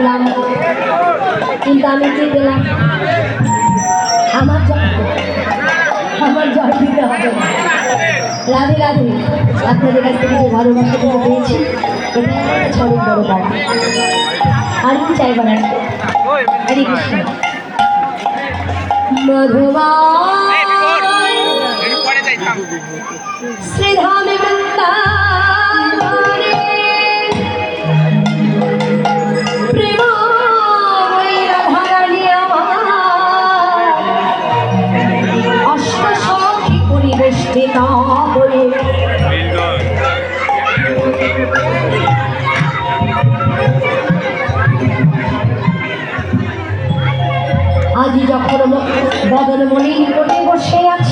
দিলাম, কিন্তু আমি কি দিলাম? আমার জয় দিতে হবে না। রাধে রাধে। আপনাদের কাছ থেকে যে ভালোবাসাগুলো পেয়েছি, এটাই আমার কাছে অনেক বড় পাওয়া। আর কি চাইবার আছে? হরে কৃষ্ণ। মধুমায় শ্রীধামে বৃন্দাবনে প্রেমময়ী রাধারানী আমার অষ্টসখী পরিবেষ্টিতা বলে আজি যখন বদন মলিন করে বসে আছে